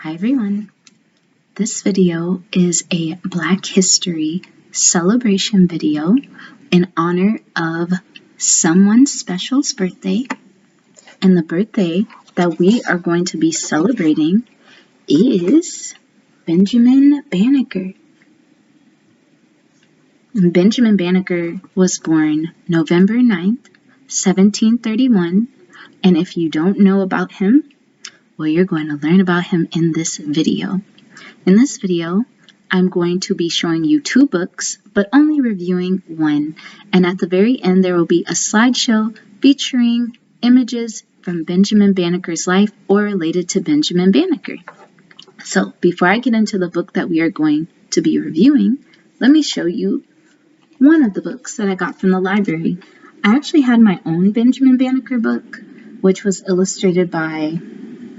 Hi everyone. This video is a Black History celebration video in honor of someone's special birthday, and the birthday that we are going to be celebrating is Benjamin Banneker. Benjamin Banneker was born November 9th, 1731, and if you don't know about him, well, you're going to learn about him in this video. In this video, I'm going to be showing you two books, but only reviewing one. And at the very end, there will be a slideshow featuring images from Benjamin Banneker's life or related to Benjamin Banneker. So before I get into the book that we are going to be reviewing, let me show you one of the books that I got from the library. I actually had my own Benjamin Banneker book, which was illustrated by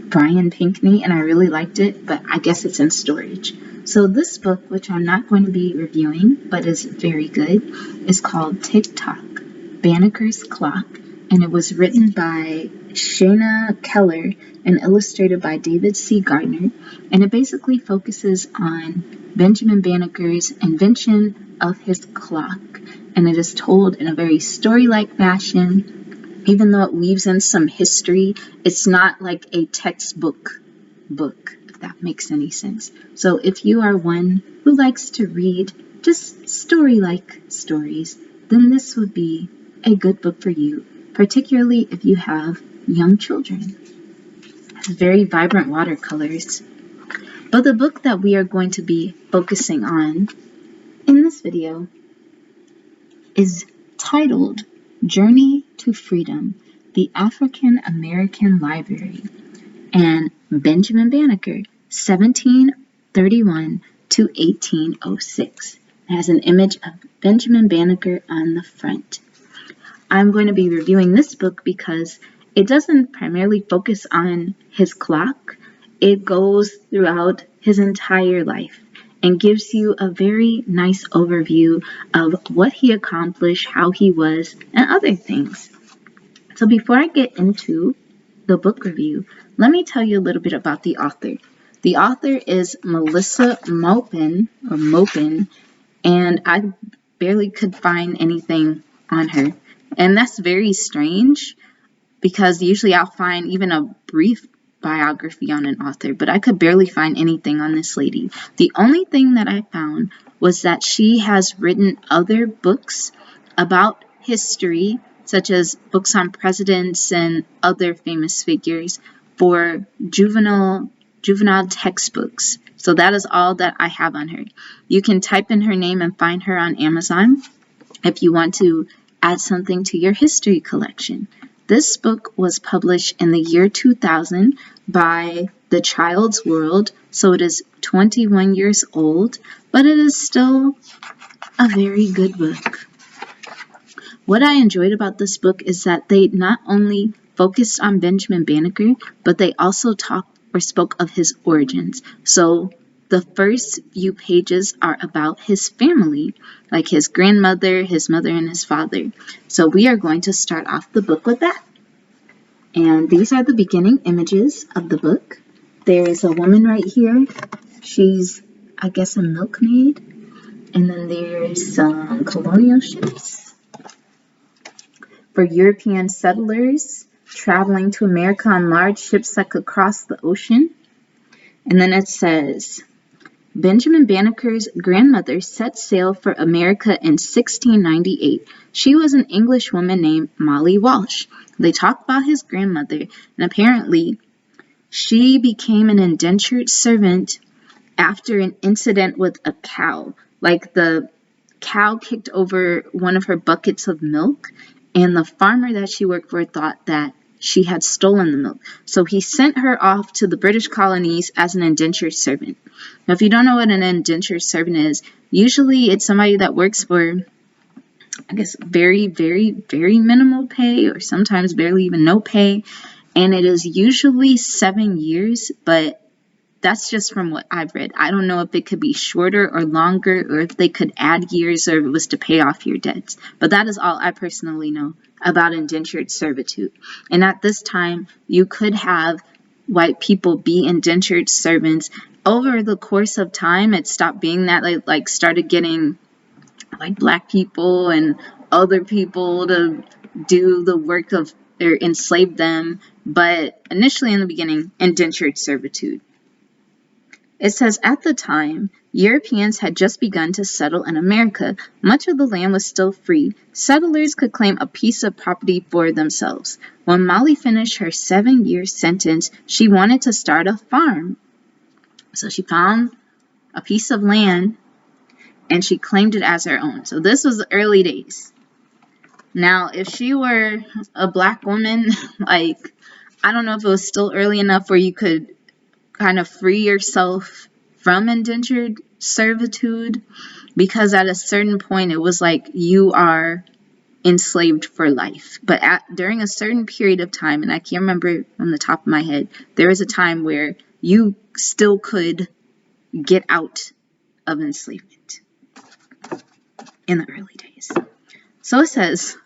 Brian Pinkney, and I really liked it, but I guess it's in storage. So this book, which I'm not going to be reviewing, but is very good, is called Tick-Tock, Banneker's Clock, and it was written by Shayna Keller and illustrated by David C. Gardner, and it basically focuses on Benjamin Banneker's invention of his clock, and it is told in a very story-like fashion. Even though it weaves in some history, it's not like a textbook book, if that makes any sense. So if you are one who likes to read just story-like stories, then this would be a good book for you, particularly if you have young children. It has very vibrant watercolors. But the book that we are going to be focusing on in this video is titled Journey to Freedom, the African American Library, and Benjamin Banneker, 1731 to 1806. It has an image of Benjamin Banneker on the front. I'm going to be reviewing this book because it doesn't primarily focus on his clock. It goes throughout his entire life and gives you a very nice overview of what he accomplished, how he was, and other things. So before I get into the book review, let me tell you a little bit about the author. The author is Melissa Maupin, and I barely could find anything on her. And that's very strange because usually I'll find even a brief biography on an author, but I could barely find anything on this lady. The only thing that I found was that she has written other books about history, such as books on presidents and other famous figures for juvenile textbooks. So that is all that I have on her. You can type in her name and find her on Amazon if you want to add something to your history collection. This book was published in the year 2000 by The Child's World, so it is 21 years old, but it is still a very good book. What I enjoyed about this book is that they not only focused on Benjamin Banneker, but they also talked or spoke of his origins. So the first few pages are about his family, like his grandmother, his mother, and his father. So we are going to start off the book with that. And these are the beginning images of the book. There is a woman right here. She's, I guess, a milkmaid. And then there's some colonial ships for European settlers traveling to America on large ships that could cross the ocean. And then it says, Benjamin Banneker's grandmother set sail for America in 1698. She was an English woman named Molly Walsh. They talk about his grandmother, and apparently she became an indentured servant after an incident with a cow. Like the cow kicked over one of her buckets of milk, and the farmer that she worked for thought that she had stolen the milk. So he sent her off to the British colonies as an indentured servant. Now, if you don't know what an indentured servant is, usually it's somebody that works for, I guess, very, very, very minimal pay, or sometimes barely even no pay. And it is usually 7 years, but that's just from what I've read. I don't know if it could be shorter or longer, or if they could add years, or if it was to pay off your debts. But that is all I personally know about indentured servitude. And at this time, you could have white people be indentured servants. Over the course of time, it stopped being that. Like started getting like black people and other people to do the work of or enslave them. But initially in the beginning, indentured servitude. It says, at the time, Europeans had just begun to settle in America. Much of the land was still free. Settlers could claim a piece of property for themselves. When Molly finished her 7-year sentence, she wanted to start a farm. So she found a piece of land and she claimed it as her own. So this was the early days. Now, if she were a black woman, like, I don't know if it was still early enough where you could kind of free yourself from indentured servitude, because at a certain point it was like you are enslaved for life. But during a certain period of time, and I can't remember on the top of my head, there was a time where you still could get out of enslavement in the early days. So it says,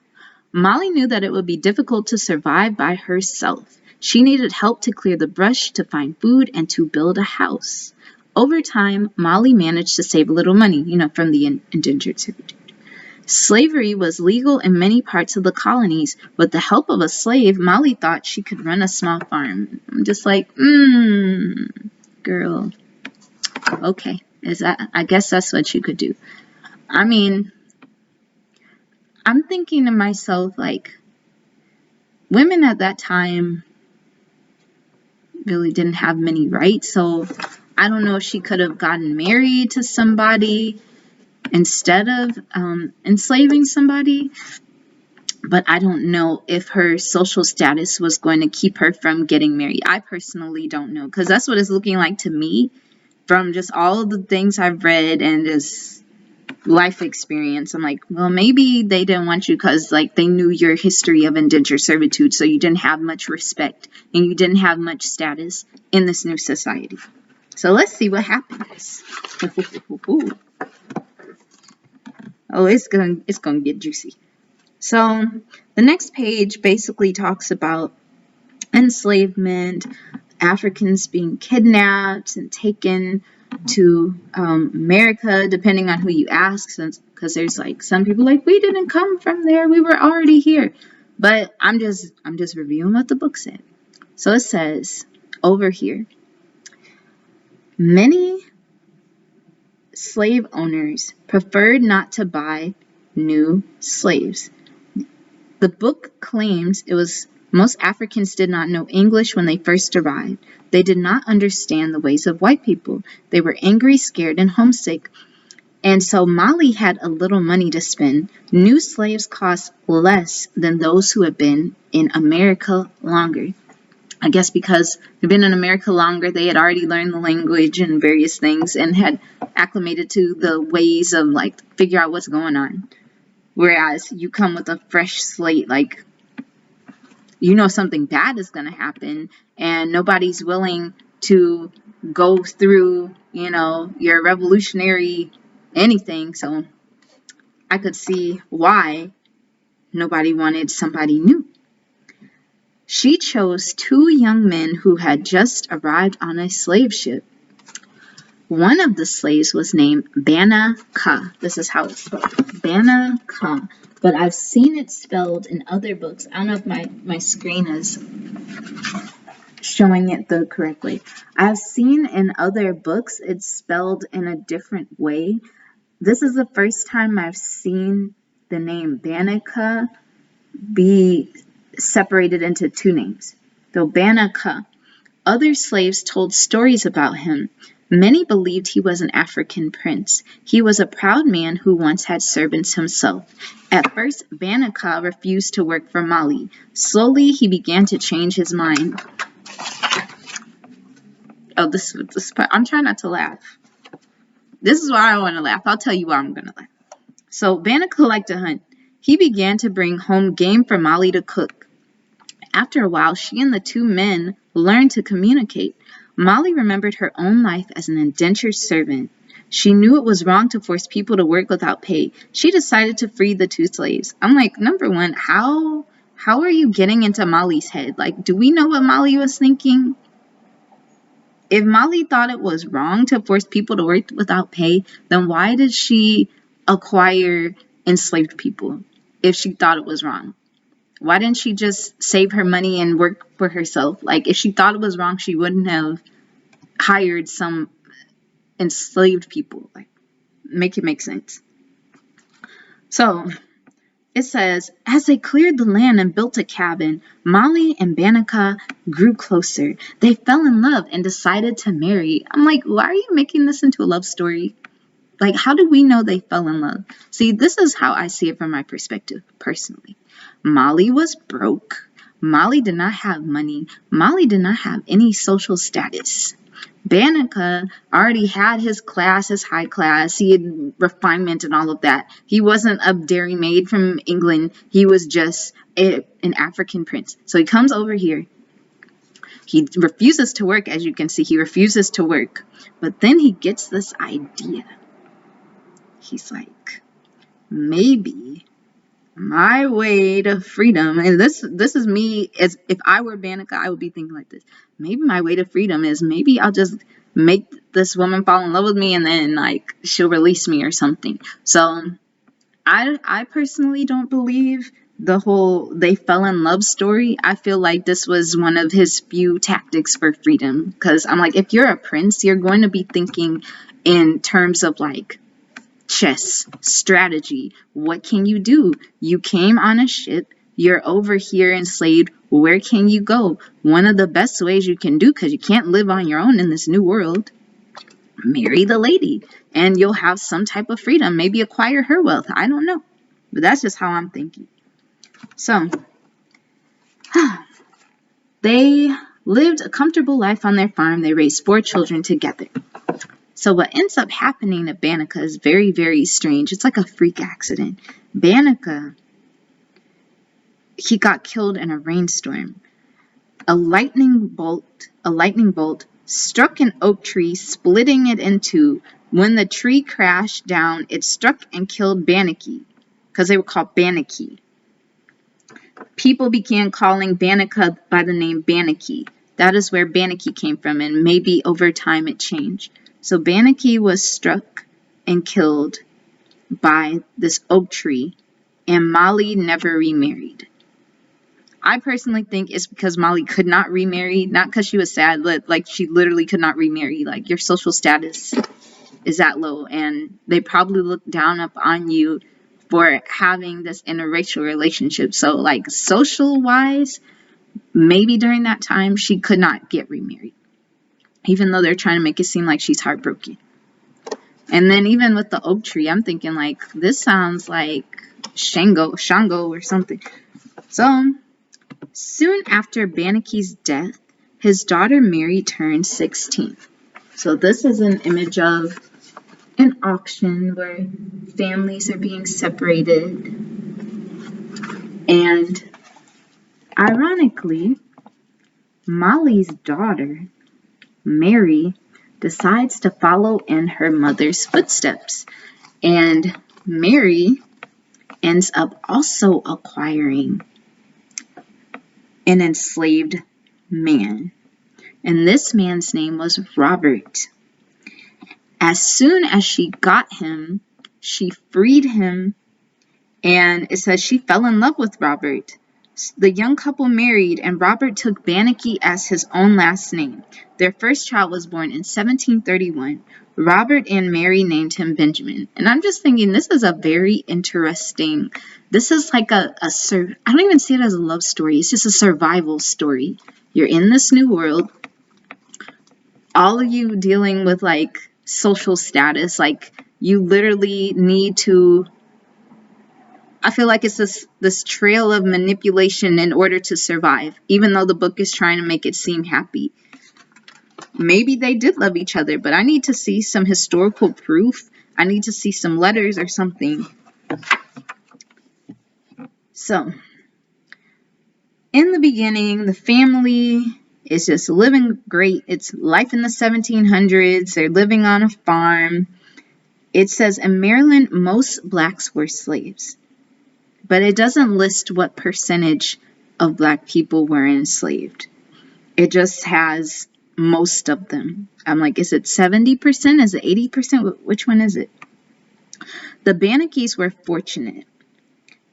Molly knew that it would be difficult to survive by herself. She needed help to clear the brush, to find food, and to build a house. Over time, Molly managed to save a little money, from the indentured servitude. Slavery was legal in many parts of the colonies. With the help of a slave, Molly thought she could run a small farm. I'm just like, girl. Okay, I guess that's what you could do. I mean, I'm thinking to myself, like, women at that time really didn't have many rights, so I don't know if she could have gotten married to somebody instead of enslaving somebody, but I don't know if her social status was going to keep her from getting married. I personally don't know, because that's what it's looking like to me from just all of the things I've read and just life experience. I'm like, well, maybe they didn't want you because like they knew your history of indentured servitude, so you didn't have much respect and you didn't have much status in this new society. So let's see what happens. Oh, it's gonna get juicy. So the next page basically talks about enslavement, Africans being kidnapped and taken to America, depending on who you ask, because there's like some people like, we didn't come from there, we were already here. But I'm just reviewing what the book said. So it says over here, many slave owners preferred not to buy new slaves. The book claims most Africans did not know English when they first arrived. They did not understand the ways of white people. They were angry, scared, and homesick. And so Molly had a little money to spend. New slaves cost less than those who had been in America longer. I guess because they've been in America longer, they had already learned the language and various things and had acclimated to the ways of like figure out what's going on. Whereas you come with a fresh slate, like, something bad is going to happen and nobody's willing to go through, your revolutionary anything. So I could see why nobody wanted somebody new. She chose 2 young men who had just arrived on a slave ship. One of the slaves was named Banneker. This is how it's spelled, Banneker. But I've seen it spelled in other books. I don't know if my screen is showing it the correct way. I've seen in other books it's spelled in a different way. This is the first time I've seen the name Banneker be separated into 2 names. So Banneker. Other slaves told stories about him. Many believed he was an African prince. He was a proud man who once had servants himself. At first, Banneker refused to work for Molly. Slowly, he began to change his mind. Oh, this part. I'm trying not to laugh. This is why I want to laugh. I'll tell you why I'm going to laugh. So, Banneker liked to hunt. He began to bring home game for Molly to cook. After a while, she and the 2 men learned to communicate. Molly remembered her own life as an indentured servant. She knew it was wrong to force people to work without pay. She decided to free the 2 slaves. I'm like, number one, how are you getting into Molly's head? Like, do we know what Molly was thinking? If Molly thought it was wrong to force people to work without pay, then why did she acquire enslaved people if she thought it was wrong? Why didn't she just save her money and work for herself? Like, if she thought it was wrong, she wouldn't have hired some enslaved people. Like, make it make sense. So, it says, as they cleared the land and built a cabin, Molly and Banneker grew closer. They fell in love and decided to marry. I'm like, why are you making this into a love story? Like, how do we know they fell in love? See, this is how I see it from my perspective, personally. Molly was broke. Molly did not have money. Molly did not have any social status. Banneker already had his class, his high class. He had refinement and all of that. He wasn't a dairymaid from England. He was just an African prince. So he comes over here. He refuses to work, as you can see. He refuses to work. But then he gets this idea. He's like, maybe my way to freedom, and this is me, as if I were Banneker, I would be thinking like this. Maybe my way to freedom is maybe I'll just make this woman fall in love with me and then like she'll release me or something. So I personally don't believe the whole they fell in love story. I feel like this was one of his few tactics for freedom, because I'm like, if you're a prince, you're going to be thinking in terms of like chess, strategy. What can you do? You came on a ship. You're over here enslaved. Where can you go? One of the best ways you can do, because you can't live on your own in this new world, marry the lady. And you'll have some type of freedom. Maybe acquire her wealth. I don't know. But that's just how I'm thinking. So, they lived a comfortable life on their farm. They raised 4 children together. So what ends up happening to Banneker is very, very strange. It's like a freak accident. Banneker, he got killed in a rainstorm. A lightning bolt struck an oak tree, splitting it in two. When the tree crashed down, it struck and killed Banneker, because they were called Banneker. People began calling Banneker by the name Banneker. That is where Banneker came from, and maybe over time it changed. So Banneker was struck and killed by this oak tree, and Molly never remarried. I personally think it's because Molly could not remarry, not because she was sad, but like she literally could not remarry. Like, your social status is that low, and they probably look down upon you for having this interracial relationship. So like social wise, maybe during that time she could not get remarried, even though they're trying to make it seem like she's heartbroken. And then even with the oak tree, I'm thinking like, this sounds like Shango or something. So soon after Banneker's death, his daughter Mary turned 16. So this is an image of an auction where families are being separated. And ironically, Molly's daughter, Mary, decides to follow in her mother's footsteps. And Mary ends up also acquiring an enslaved man. And this man's name was Robert. As soon as she got him, she freed him, and it says she fell in love with Robert. The young couple married, and Robert took Banneker as his own last name. Their first child was born in 1731. Robert and Mary named him Benjamin. And I'm just thinking, this is a very interesting, this is like I don't even see it as a love story. It's just a survival story. You're in this new world. All of you dealing with like social status, like you literally need to, I feel like it's this trail of manipulation in order to survive, even though the book is trying to make it seem happy. Maybe they did love each other, but I need to see some historical proof. I need to see some letters or something. So, in the beginning, the family is just living great. It's life in the 1700s. They're living on a farm. It says in Maryland, most blacks were slaves. But it doesn't list what percentage of black people were enslaved. It just has most of them. I'm like, is it 70%? Is it 80%? Which one is it? The Banekers were fortunate.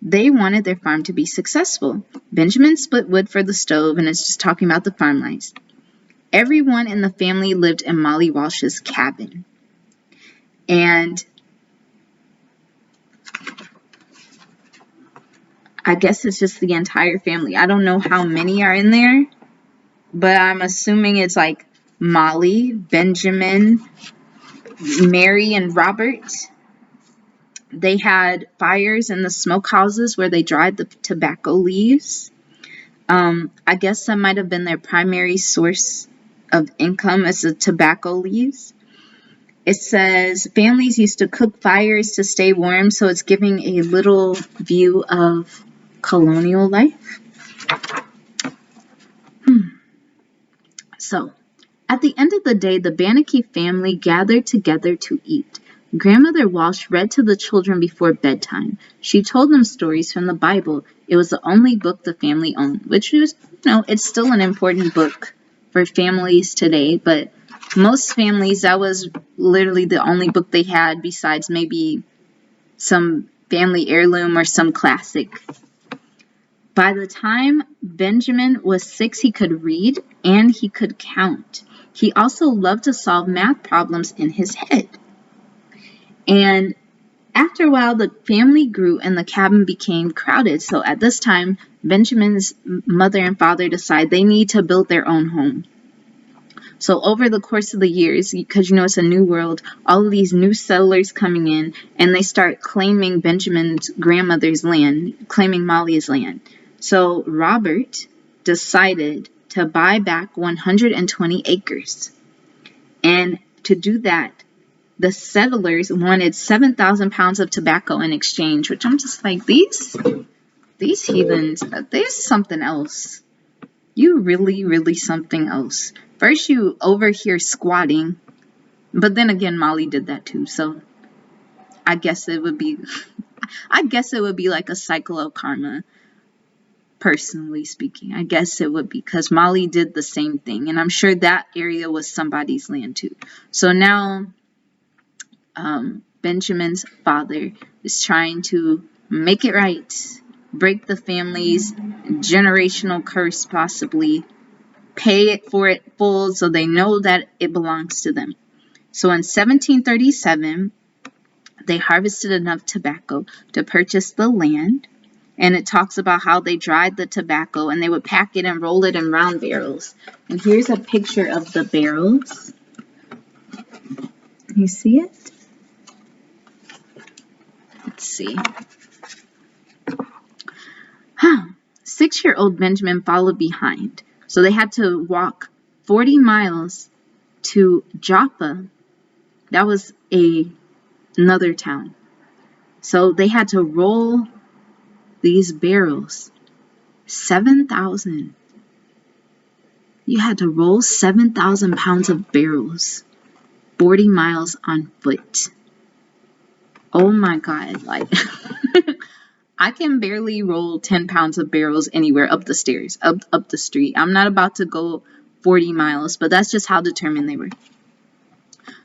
They wanted their farm to be successful. Benjamin split wood for the stove, and it's just talking about the farm lights. Everyone in the family lived in Molly Walsh's cabin. And I guess it's just the entire family. I don't know how many are in there, but I'm assuming it's like Molly, Benjamin, Mary, and Robert. They had fires in the smokehouses where they dried the tobacco leaves. I guess that might have been their primary source of income as the tobacco leaves. It says families used to cook fires to stay warm, so it's giving a little view of colonial life. So, at the end of the day, the Banneker family gathered together to eat. Grandmother Walsh read to the children before bedtime. She told them stories from the Bible. It was the only book the family owned, which was, it's still an important book for families today, but most families, that was literally the only book they had besides maybe some family heirloom or some classic. By the time Benjamin was 6, he could read and he could count. He also loved to solve math problems in his head. And after a while, the family grew and the cabin became crowded. So at this time, Benjamin's mother and father decide they need to build their own home. So over the course of the years, because it's a new world, all of these new settlers coming in, and they start claiming Benjamin's grandmother's land, claiming Molly's land. So Robert decided to buy back 120 acres. And to do that, the settlers wanted 7,000 pounds of tobacco in exchange, which I'm just like, these heathens, there's something else. You really, really something else. First you over here squatting, but then again, Molly did that too. So I guess it would be like a cycle of karma. Personally speaking, I guess it would be, because Molly did the same thing, and I'm sure that area was somebody's land too. So now Benjamin's father is trying to make it right, break the family's generational curse, possibly pay it for it full so they know that it belongs to them. So in 1737, they harvested enough tobacco to purchase the land. And it talks about how they dried the tobacco and they would pack it and roll it in round barrels. And here's a picture of the barrels. You see it? Let's see. 6-year-old Benjamin followed behind. So they had to walk 40 miles to Joppa. That was another town. So they had to roll these barrels. 7,000. You had to roll 7,000 pounds of barrels 40 miles on foot. Oh my God. Like, I can barely roll 10 pounds of barrels anywhere up the stairs, up the street. I'm not about to go 40 miles, but that's just how determined they were.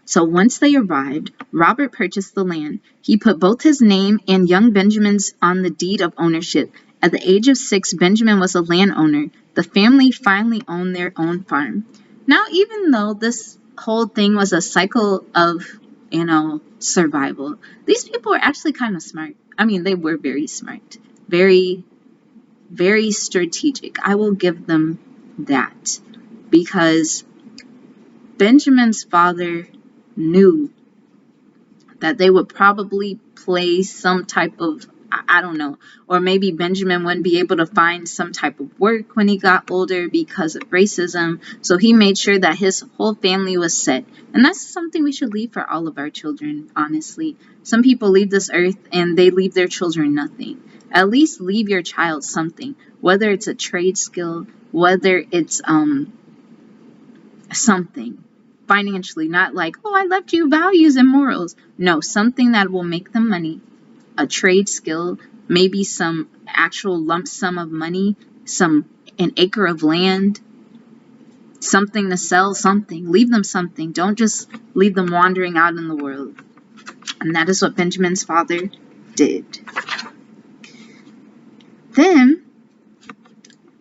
So once they arrived, Robert purchased the land. He put both his name and young Benjamin's on the deed of ownership. At the age of 6, Benjamin was a landowner. The family finally owned their own farm. Now, even though this whole thing was a cycle of, survival, these people were actually kind of smart. I mean, they were very smart. Very, very strategic. I will give them that. Because Benjamin's father knew that they would probably play some type of, I don't know, or maybe Benjamin wouldn't be able to find some type of work when he got older because of racism. So he made sure that his whole family was set. And that's something we should leave for all of our children, honestly. Some people leave this earth and they leave their children nothing. At least leave your child something, whether it's a trade skill, whether it's something. Financially, not like, oh, I left you values and morals. No, something that will make them money, a trade skill, maybe some actual lump sum of money, an acre of land, something to sell, something. Leave them something. Don't just leave them wandering out in the world. And that is what Benjamin's father did. Then,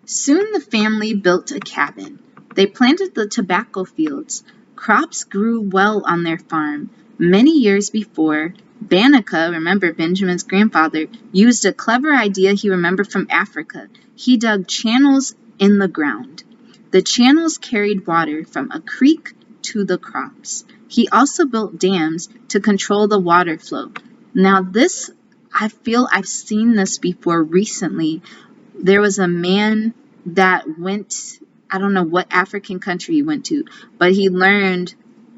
soon the family built a cabin. They planted the tobacco fields. Crops grew well on their farm. Many years before, Banneker, remember Benjamin's grandfather, used a clever idea he remembered from Africa. He dug channels in the ground. The channels carried water from a creek to the crops. He also built dams to control the water flow. Now this, I feel I've seen this before recently. There was a man that went, I don't know what African country he went to, but he learned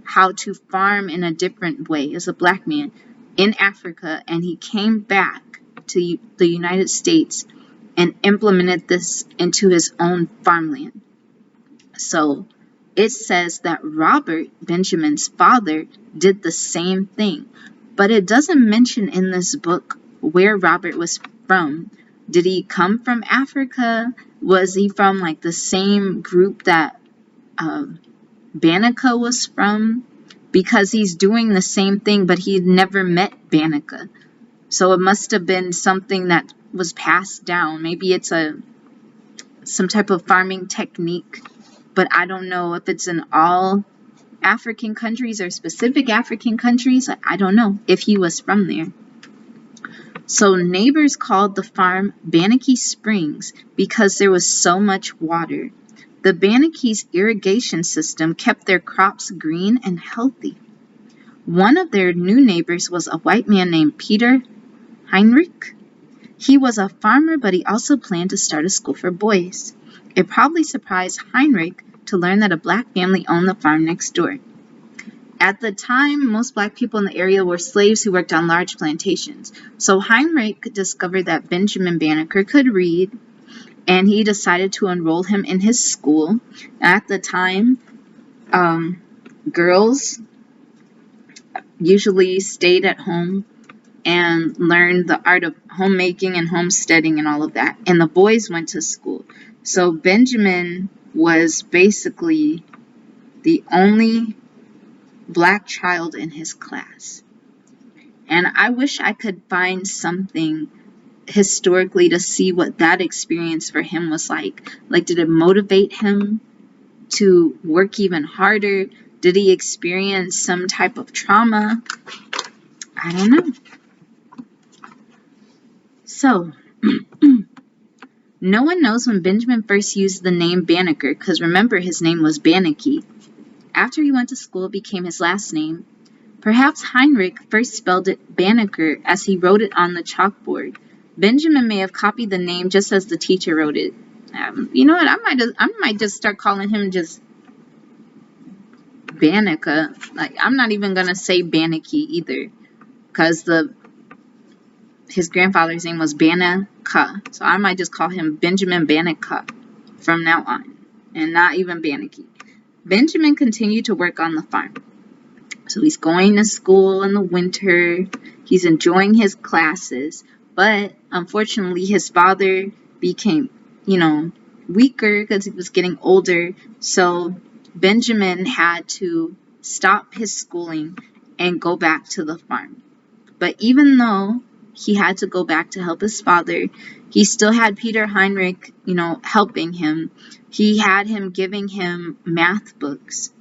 how to farm in a different way as a black man in Africa, and he came back to the United States and implemented this into his own farmland. So it says that Robert, Benjamin's father, did the same thing, but it doesn't mention in this book where Robert was from. Did he come from Africa? Was he from like the same group that Banneker was from? Because he's doing the same thing, but he had never met Banneker. So it must have been something that was passed down. Maybe it's some type of farming technique, but I don't know if it's in all African countries or specific African countries. I don't know if he was from there. So neighbors called the farm Banneker Springs because there was so much water. The Banneker's irrigation system kept their crops green and healthy. One of their new neighbors was a white man named Peter Heinrich. He was a farmer, but he also planned to start a school for boys. It probably surprised Heinrich to learn that a black family owned the farm next door. At the time, most black people in the area were slaves who worked on large plantations. So Heinrich discovered that Benjamin Banneker could read, and he decided to enroll him in his school. At the time, girls usually stayed at home and learned the art of homemaking and homesteading and all of that. And the boys went to school. So Benjamin was basically the only black child in his class. And I wish I could find something historically to see what that experience for him was like. Like, did it motivate him to work even harder? Did he experience some type of trauma? I don't know. So, no one knows when Benjamin first used the name Banneker, because remember, his name was Banneker. After he went to school, it became his last name. Perhaps Heinrich first spelled it Banneker as he wrote it on the chalkboard. Benjamin may have copied the name just as the teacher wrote it. You know what? I might just start calling him just Banneker. Like, I'm not even gonna say Banneker either, because his grandfather's name was Banneker, so I might just call him Benjamin Banneker from now on, and not even Banneker. Benjamin continued to work on the farm. So he's going to school in the winter. He's enjoying his classes. But unfortunately, his father became, weaker because he was getting older. So Benjamin had to stop his schooling and go back to the farm. But even though he had to go back to help his father, he still had Peter Heinrich, helping him. He had him giving him math books.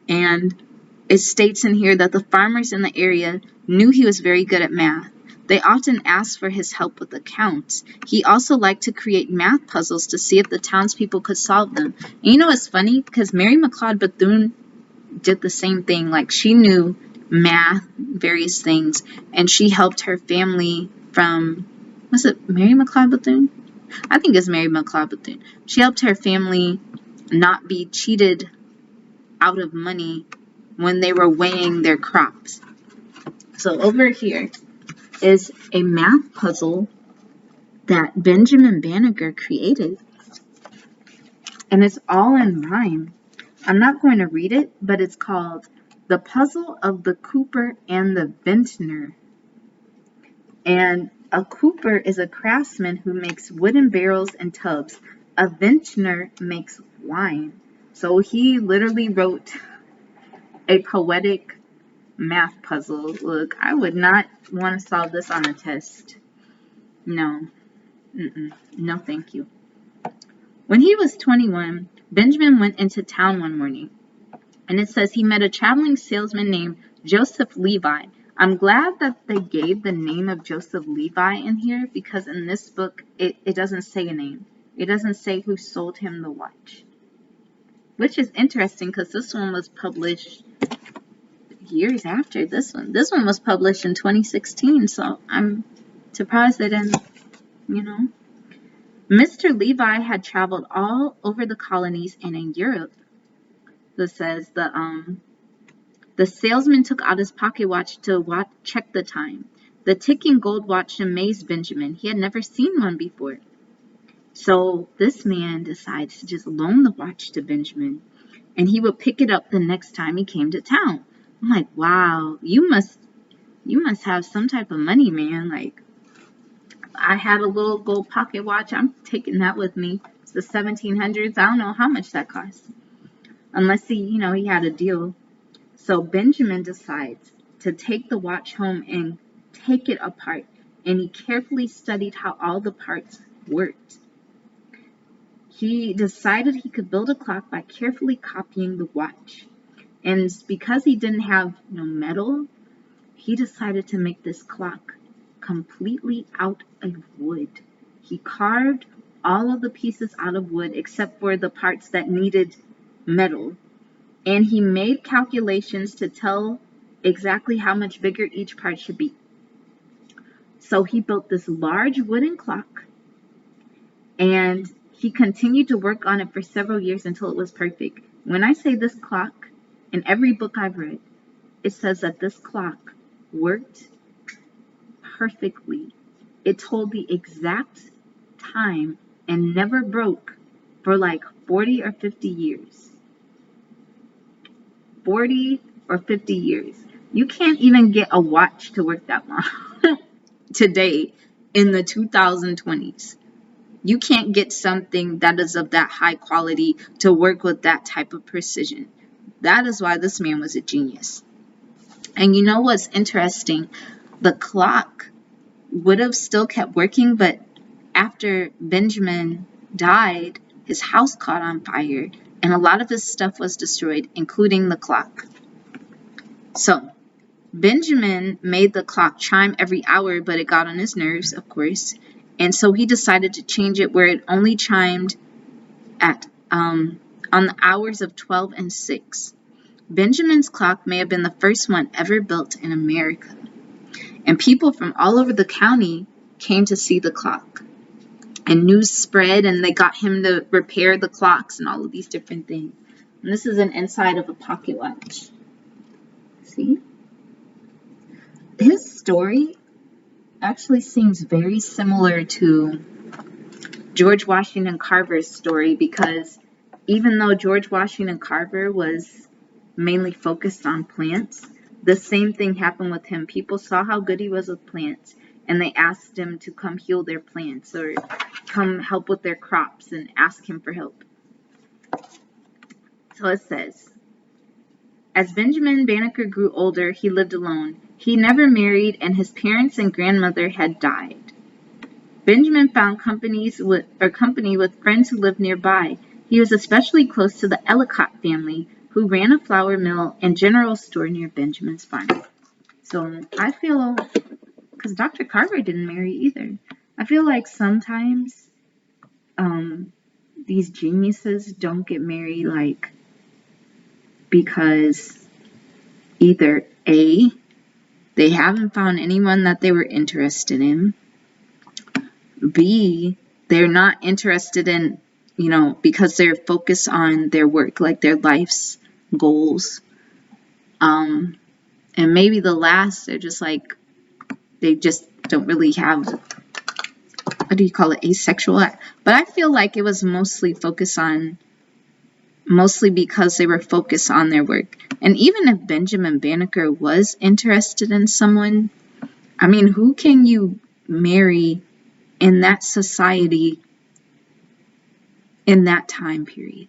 And it states in here that the farmers in the area knew he was very good at math. They often asked for his help with accounts. He also liked to create math puzzles to see if the townspeople could solve them. And it's funny because Mary McLeod Bethune did the same thing. Like, she knew math, various things, and she helped her family from, was it Mary McLeod Bethune? I think it's Mary McLeod Bethune. She helped her family not be cheated out of money when they were weighing their crops. So over here is a math puzzle that Benjamin Banneker created. And it's all in rhyme. I'm not going to read it, but it's called The Puzzle of the Cooper and the Vintner. And a cooper is a craftsman who makes wooden barrels and tubs. A vintner makes wine. So he literally wrote a poetic math puzzle. Look, I would not want to solve this on a test. No. No, thank you. When he was 21, Benjamin went into town one morning, and it says he met a traveling salesman named Joseph Levi. I'm glad that they gave the name of Joseph Levi in here, because in this book, it doesn't say a name. It doesn't say who sold him the watch, which is interesting because this one was published years after this one. This one was published in 2016, so I'm surprised they didn't, Mr. Levi had traveled all over the colonies and in Europe. This says the salesman took out his pocket watch to check the time. The ticking gold watch amazed Benjamin. He had never seen one before. So this man decides to just loan the watch to Benjamin, and he would pick it up the next time he came to town. I'm like, wow, you must have some type of money, man. Like, I had a little gold pocket watch. I'm taking that with me. It's the 1700s. I don't know how much that costs, unless he had a deal. So Benjamin decides to take the watch home and take it apart, and he carefully studied how all the parts worked. He decided he could build a clock by carefully copying the watch. And because he didn't have metal, he decided to make this clock completely out of wood. He carved all of the pieces out of wood except for the parts that needed metal. And he made calculations to tell exactly how much bigger each part should be. So he built this large wooden clock, and he continued to work on it for several years until it was perfect. When I say this clock, in every book I've read, it says that this clock worked perfectly. It told the exact time and never broke for like 40 or 50 years. 40 or 50 years. You can't even get a watch to work that long today in the 2020s. You can't get something that is of that high quality to work with that type of precision. That is why this man was a genius. And you know what's interesting? The clock would have still kept working, but after Benjamin died, his house caught on fire, and a lot of his stuff was destroyed, including the clock. So Benjamin made the clock chime every hour, but it got on his nerves, of course. And so he decided to change it where it only chimed at on the hours of 12 and 6. Benjamin's clock may have been the first one ever built in America. And people from all over the county came to see the clock. And news spread, and they got him to repair the clocks and all of these different things. And this is an inside of a pocket watch. See? His story actually seems very similar to George Washington Carver's story, because even though George Washington Carver was mainly focused on plants, the same thing happened with him. People saw how good he was with plants, and they asked him to come heal their plants or come help with their crops and ask him for help. So it says, as Benjamin Banneker grew older, he lived alone. He never married, and his parents and grandmother had died. Benjamin found company with friends who lived nearby. He was especially close to the Ellicott family, who ran a flour mill and general store near Benjamin's farm. So I feel, because Dr. Carver didn't marry either, I feel like sometimes these geniuses don't get married, like, because either A, they haven't found anyone that they were interested in, B, they're not interested in, because they're focused on their work, like their life's goals. And maybe the last, they're just like, they just don't really have, what do you call it, asexual? But I feel like it was mostly because they were focused on their work. And even if Benjamin Banneker was interested in someone, I mean, who can you marry in that society in that time period?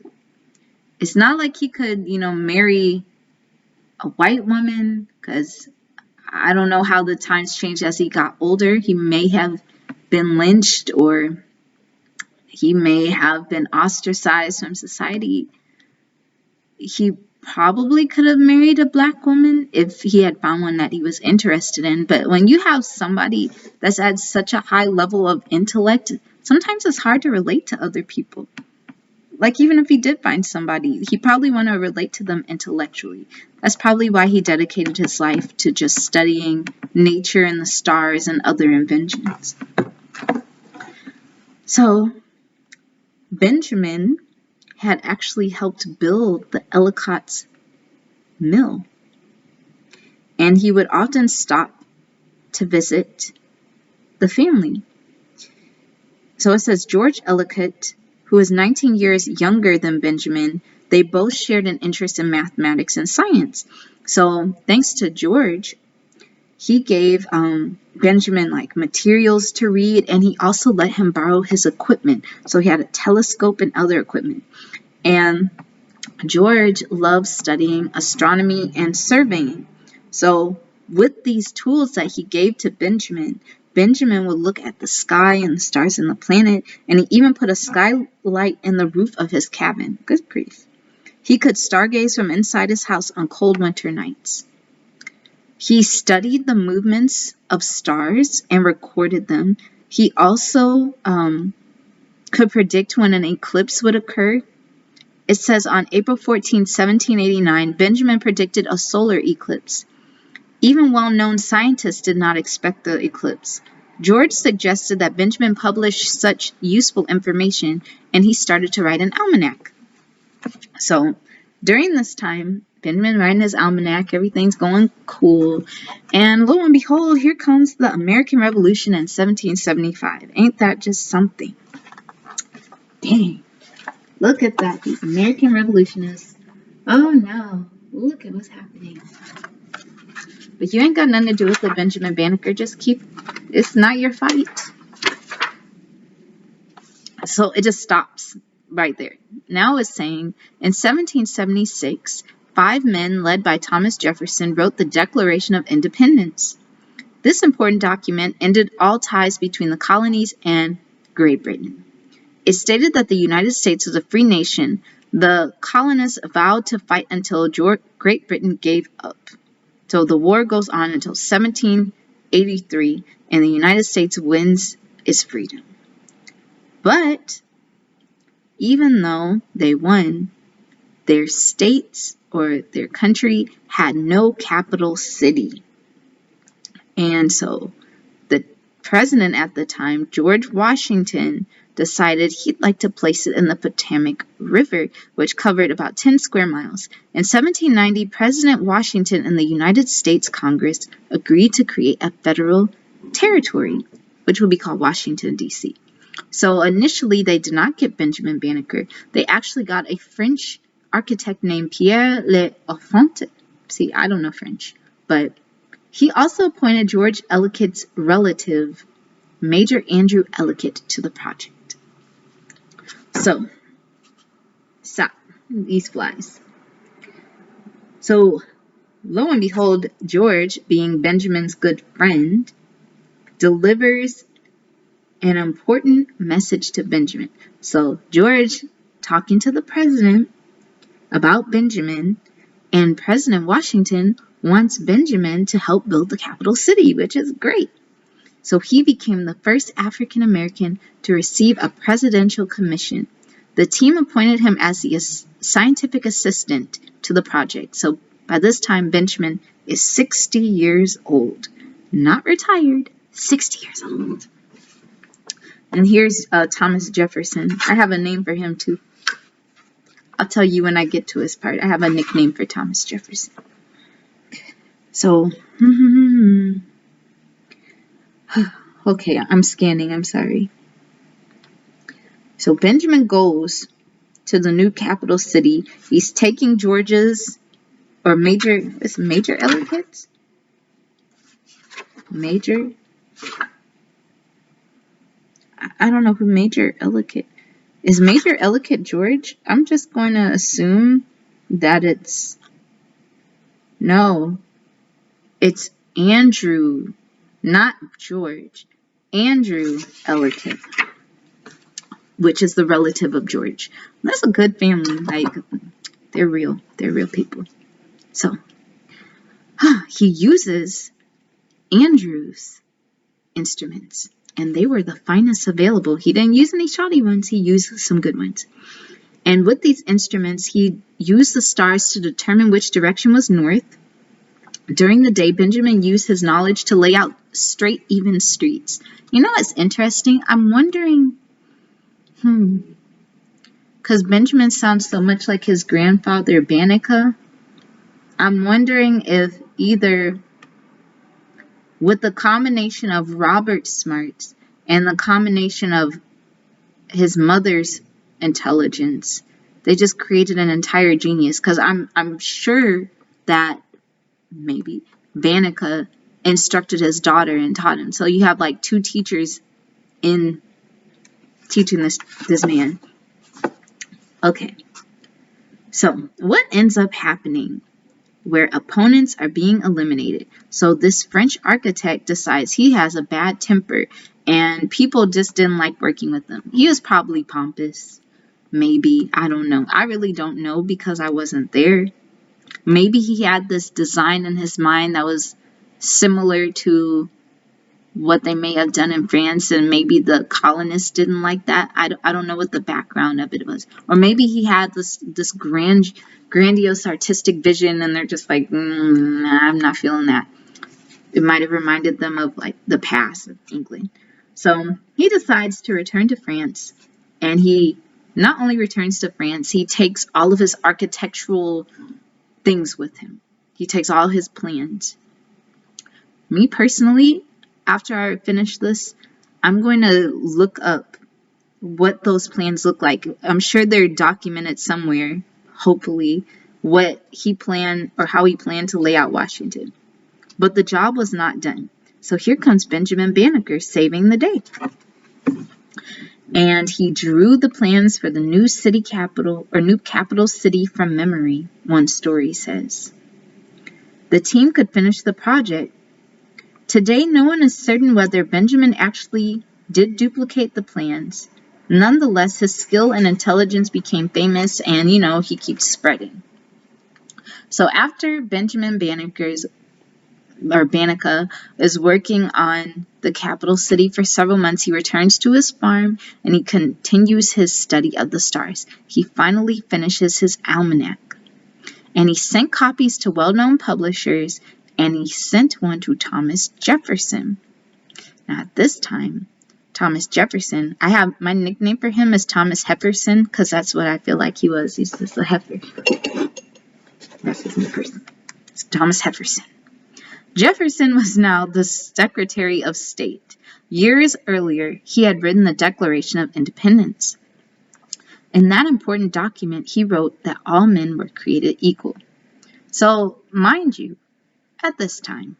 It's not like he could, marry a white woman, because I don't know how the times changed as he got older. He may have been lynched, or he may have been ostracized from society. He probably could have married a black woman if he had found one that he was interested in. But when you have somebody that's at such a high level of intellect, sometimes it's hard to relate to other people. Like, even if he did find somebody, he probably want to relate to them intellectually. That's probably why he dedicated his life to just studying nature and the stars and other inventions. So, Benjamin had actually helped build the Ellicott's mill. And he would often stop to visit the family. So it says George Ellicott, who was 19 years younger than Benjamin, they both shared an interest in mathematics and science. So thanks to George, he gave Benjamin materials to read, and he also let him borrow his equipment. So he had a telescope and other equipment. And George loved studying astronomy and surveying. So with these tools that he gave to Benjamin, Benjamin would look at the sky and the stars and the planet, and he even put a skylight in the roof of his cabin. Good grief. He could stargaze from inside his house on cold winter nights. He studied the movements of stars and recorded them. He also could predict when an eclipse would occur. It says on April 14, 1789, Benjamin predicted a solar eclipse. Even well-known scientists did not expect the eclipse. George suggested that Benjamin publish such useful information, and he started to write an almanac. So during this time, Benjamin writing his almanac, everything's going cool, and lo and behold, here comes the American Revolution in 1775. Ain't that just something? Dang. Look at that. The American Revolution is... Oh no. Look at what's happening. But you ain't got nothing to do with it, Benjamin Banneker. Just keep... It's not your fight. So it just stops right there. Now it's saying, in 1776, 5 men led by Thomas Jefferson wrote the Declaration of Independence. This important document ended all ties between the colonies and Great Britain. It stated that the United States was a free nation. The colonists vowed to fight until Great Britain gave up. So the war goes on until 1783, and the United States wins its freedom. But even though they won, their states or their country had no capital city. And so the president at the time, George Washington, decided he'd like to place it in the Potomac River, which covered about 10 square miles. In 1790, President Washington and the United States Congress agreed to create a federal territory, which would be called Washington, D.C. So initially, they did not get Benjamin Banneker. They actually got a French architect named Pierre L'Enfant. See, I don't know French, but he also appointed George Ellicott's relative, Major Andrew Ellicott, to the project. So, stop these flies. So, lo and behold, George, being Benjamin's good friend, delivers an important message to Benjamin. So, George talking to the president about Benjamin, and President Washington wants Benjamin to help build the capital city, which is great. So he became the first African American to receive a presidential commission. The team appointed him as the scientific assistant to the project. So by this time, Benjamin is 60 years old. Not retired, 60 years old. And here's Thomas Jefferson. I have a name for him too. I'll tell you when I get to his part. I have a nickname for Thomas Jefferson. So, okay, I'm scanning. I'm sorry. So Benjamin goes to the new capital city. He's taking George's, or it's Major Ellicott? Major? I don't know who Major Ellicott. Is Major Ellicott George? I'm just going to assume that it's... No. It's Andrew, not George. Andrew Ellicott, which is the relative of George. That's a good family. Like, they're real. They're real people. So, he uses Andrew's instruments, and they were the finest available. He didn't use any shoddy ones. He used some good ones. And with these instruments, he used the stars to determine which direction was north. During the day, Benjamin used his knowledge to lay out straight, even streets. You know what's interesting? I'm wondering, because Benjamin sounds so much like his grandfather, Banneker. I'm wondering if either with the combination of Robert's smarts and the combination of his mother's intelligence, they just created an entire genius. Because I'm sure that maybe Banneker instructed his daughter and taught him. So you have like two teachers in teaching this man. Okay. So what ends up happening where opponents are being eliminated? So this French architect decides he has a bad temper and people just didn't like working with him. He was probably pompous. Maybe. I don't know. I really don't know because I wasn't there. Maybe he had this design in his mind that was similar to what they may have done in France, and maybe the colonists didn't like that. I don't know what the background of it was. Or maybe he had this grandiose artistic vision, and they're just like, I'm not feeling that. It might have reminded them of like the past of England. So he decides to return to France, and he not only returns to France, he takes all of his architectural things with him. He takes all his plans. Me personally, after I finish this, I'm going to look up what those plans look like. I'm sure they're documented somewhere, hopefully, what he planned or how he planned to lay out Washington. But the job was not done. So here comes Benjamin Banneker saving the day. And he drew the plans for the new city capital, or new capital city from memory, one story says. The team could finish the project. Today, no one is certain whether Benjamin actually did duplicate the plans. Nonetheless, his skill and intelligence became famous, and, he keeps spreading. So after Benjamin Banneker is working on the capital city for several months, he returns to his farm and he continues his study of the stars. He finally finishes his almanac, and he sent copies to well-known publishers, and he sent one to Thomas Jefferson. Now at this time, Thomas Jefferson, I have my nickname for him is Thomas Jefferson because that's what I feel like he was. He's just a heifer. That's his new person. It's Thomas Jefferson. Jefferson was now the Secretary of State. Years earlier, he had written the Declaration of Independence. In that important document, he wrote that all men were created equal. So, mind you, at this time,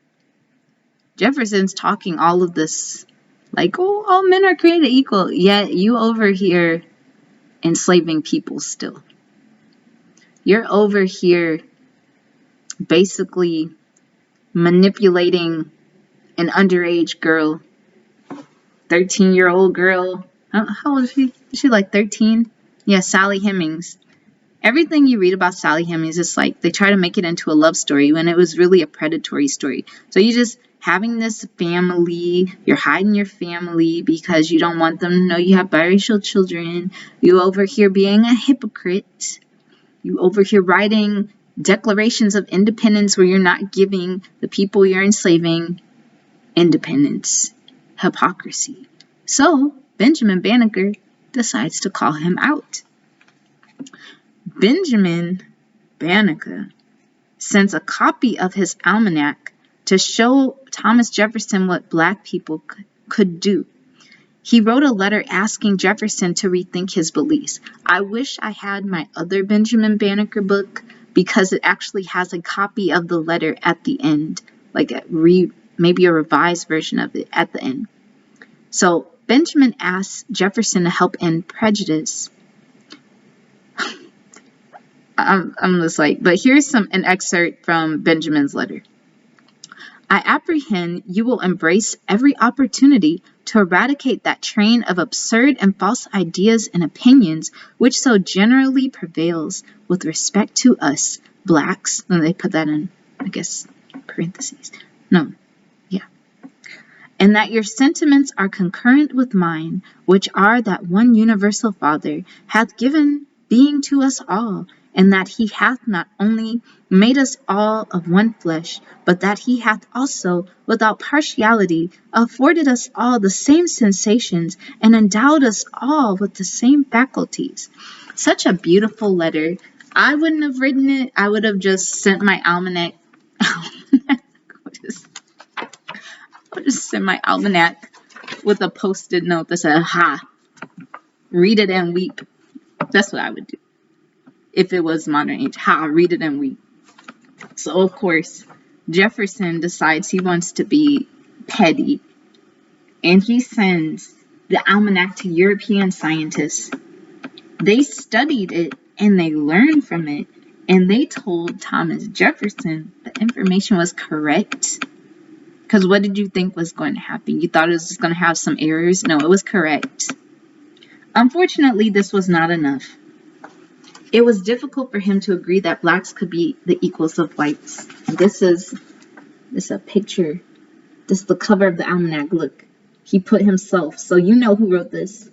Jefferson's talking all of this like, oh, all men are created equal, yet you over here enslaving people still. You're over here basically manipulating an underage girl, 13-year-old girl. How old is she? Is she like 13? Yeah, Sally Hemings. Everything you read about Sally Hemings is like they try to make it into a love story when it was really a predatory story. So you just having this family, you're hiding your family because you don't want them to know you have biracial children. You over here being a hypocrite. You over here writing declarations of independence where you're not giving the people you're enslaving independence. Hypocrisy. So Benjamin Banneker decides to call him out. Benjamin Banneker sends a copy of his almanac to show Thomas Jefferson what black people could do. He wrote a letter asking Jefferson to rethink his beliefs. I wish I had my other Benjamin Banneker book because it actually has a copy of the letter at the end, like maybe a revised version of it at the end. So Benjamin asked Jefferson to help end prejudice. I'm just like, but here's an excerpt from Benjamin's letter. I apprehend you will embrace every opportunity to eradicate that train of absurd and false ideas and opinions which so generally prevails with respect to us, blacks. And they put that in, I guess, parentheses. No, yeah. And that your sentiments are concurrent with mine, which are that one universal Father hath given being to us all, and that he hath not only made us all of one flesh, but that he hath also, without partiality, afforded us all the same sensations, and endowed us all with the same faculties. Such a beautiful letter. I wouldn't have written it. I would have just sent my almanac. I would just send my almanac with a post-it note that said, ha, read it and weep. That's what I would do if it was modern age. Ha, read it and weep. So, of course, Jefferson decides he wants to be petty, and he sends the almanac to European scientists. They studied it, and they learned from it, and they told Thomas Jefferson the information was correct. Because what did you think was going to happen? You thought it was going to have some errors? No, it was correct. Unfortunately, this was not enough. It was difficult for him to agree that blacks could be the equals of whites. This is a picture. This is the cover of the almanac. Look, he put himself. So you know who wrote this.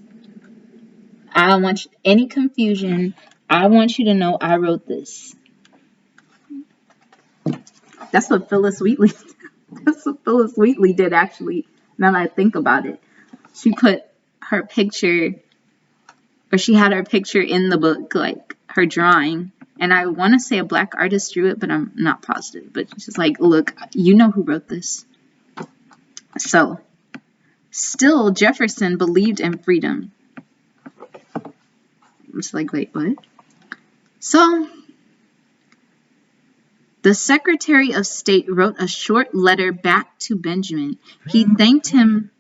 I don't want any confusion. I want you to know I wrote this. That's what Phyllis Wheatley did. That's what Phyllis Wheatley did, actually, now that I think about it. She put her picture, or she had her picture in the book, like her drawing. And I want to say a black artist drew it, but I'm not positive. But she's like, look, you know who wrote this. So, still, Jefferson believed in freedom. I'm just like, wait, what? So, the Secretary of State wrote a short letter back to Benjamin. He thanked him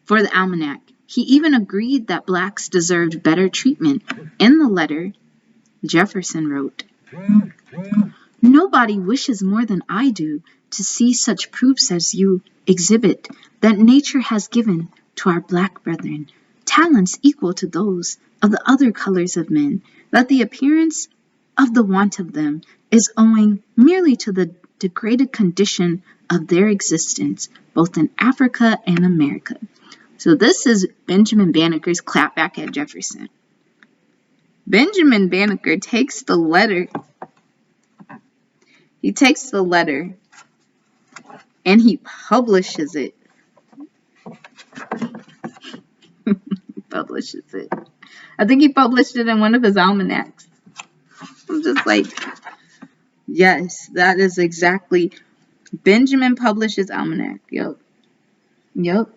for the almanac. He even agreed that blacks deserved better treatment. In the letter, Jefferson wrote, nobody wishes more than I do to see such proofs as you exhibit that nature has given to our black brethren talents equal to those of the other colors of men, that the appearance of the want of them is owing merely to the degraded condition of their existence, both in Africa and America. So this is Benjamin Banneker's clap back at Jefferson. Benjamin Banneker takes the letter. He takes the letter and he publishes it. Publishes it. I think he published it in one of his almanacs. I'm just like, yes, that is exactly. Benjamin publishes almanac. Yep.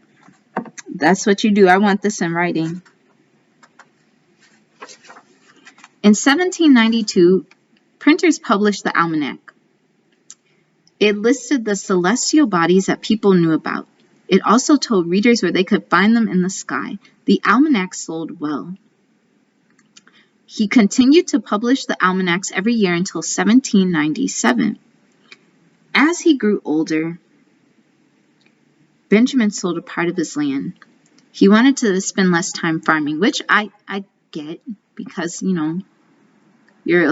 That's what you do. I want this in writing. In 1792, printers published the almanac. It listed the celestial bodies that people knew about. It also told readers where they could find them in the sky. The almanac sold well. He continued to publish the almanacs every year until 1797. As he grew older, Benjamin sold a part of his land. He wanted to spend less time farming, which I get, because, you're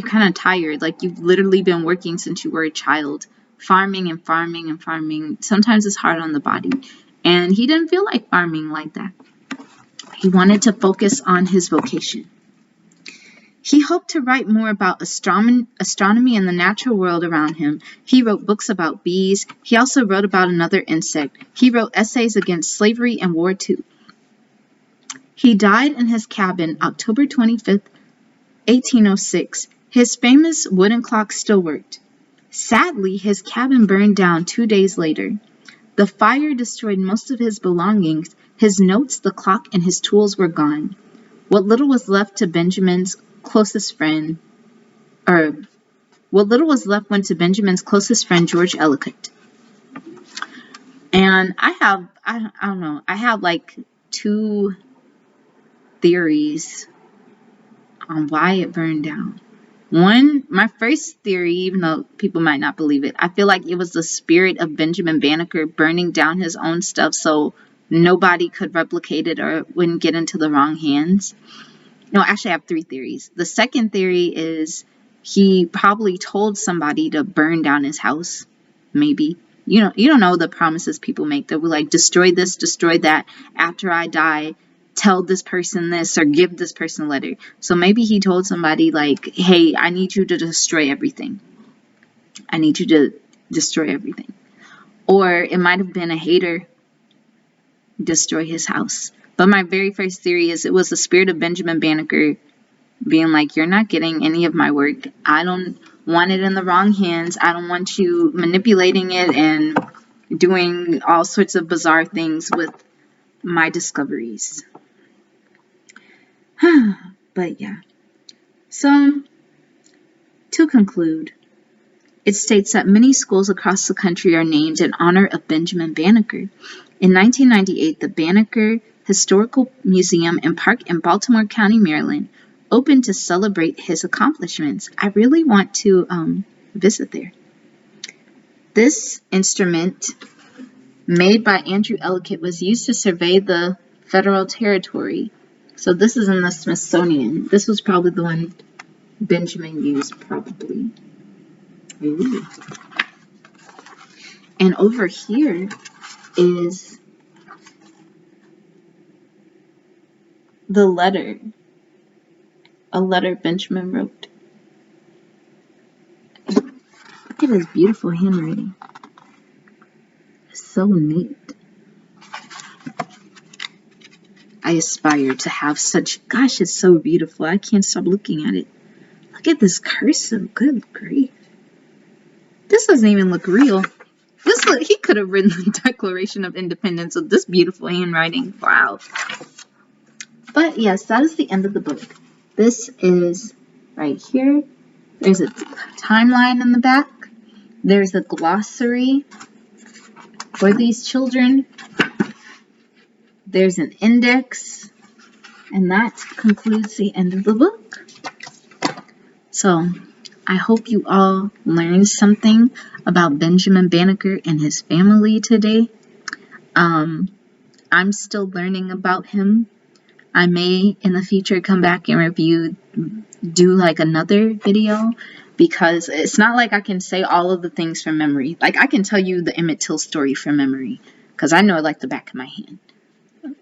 kind of tired. Like, you've literally been working since you were a child, farming and farming and farming. Sometimes it's hard on the body. And he didn't feel like farming like that. He wanted to focus on his vocation. He hoped to write more about astronomy and the natural world around him. He wrote books about bees. He also wrote about another insect. He wrote essays against slavery and war too. He died in his cabin October 25th, 1806. His famous wooden clock still worked. Sadly, his cabin burned down 2 days later. The fire destroyed most of his belongings. His notes, the clock, and his tools were gone. What little was left to Benjamin's closest friend, went to Benjamin's closest friend, George Ellicott. And I don't know, I have like 2 theories on why it burned down. One, my first theory, even though people might not believe it, I feel like it was the spirit of Benjamin Banneker burning down his own stuff so nobody could replicate it or wouldn't get into the wrong hands. No, actually I have 3 theories. The second theory is he probably told somebody to burn down his house. Maybe. You don't know the promises people make. They'll be like, destroy this, destroy that. After I die, tell this person this or give this person a letter. So maybe he told somebody like, hey, I need you to destroy everything. I need you to destroy everything. Or it might have been a hater, destroy his house. But my very first theory is it was the spirit of Benjamin Banneker being like, you're not getting any of my work. I don't want it in the wrong hands. I don't want you manipulating it and doing all sorts of bizarre things with my discoveries. But yeah. So, to conclude, it states that many schools across the country are named in honor of Benjamin Banneker. In 1998, the Banneker Historical Museum and Park in Baltimore County, Maryland, opened to celebrate his accomplishments. I really want to visit there. This instrument, made by Andrew Ellicott, was used to survey the federal territory. So this is in the Smithsonian. This was probably the one Benjamin used, probably. Ooh. And over here is the letter. A letter Benjamin wrote. Look at his beautiful handwriting. It's so neat. I aspire to have such, gosh, it's so beautiful. I can't stop looking at it. Look at this cursive. Good grief. This doesn't even look real. He could have written the Declaration of Independence with this beautiful handwriting. Wow. But yes, that is the end of the book. This is right here. There's a timeline in the back. There's a glossary for these children. There's an index. And that concludes the end of the book. So, I hope you all learned something about Benjamin Banneker and his family today. I'm still learning about him. I may in the future come back and do like another video, because it's not like I can say all of the things from memory. Like I can tell you the Emmett Till story from memory, because I know it like the back of my hand.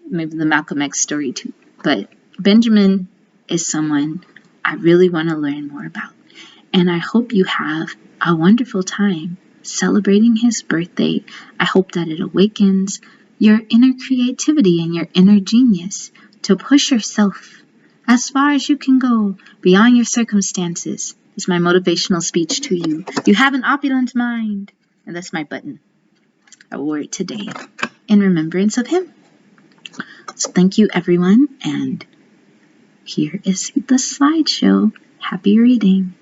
Maybe the Malcolm X story too. But Benjamin is someone I really want to learn more about. And I hope you have a wonderful time celebrating his birthday. I hope that it awakens your inner creativity and your inner genius to push yourself as far as you can go beyond your circumstances, is my motivational speech to you. You have an opulent mind. And that's my button. I wore it today in remembrance of him. So thank you, everyone. And here is the slideshow. Happy reading.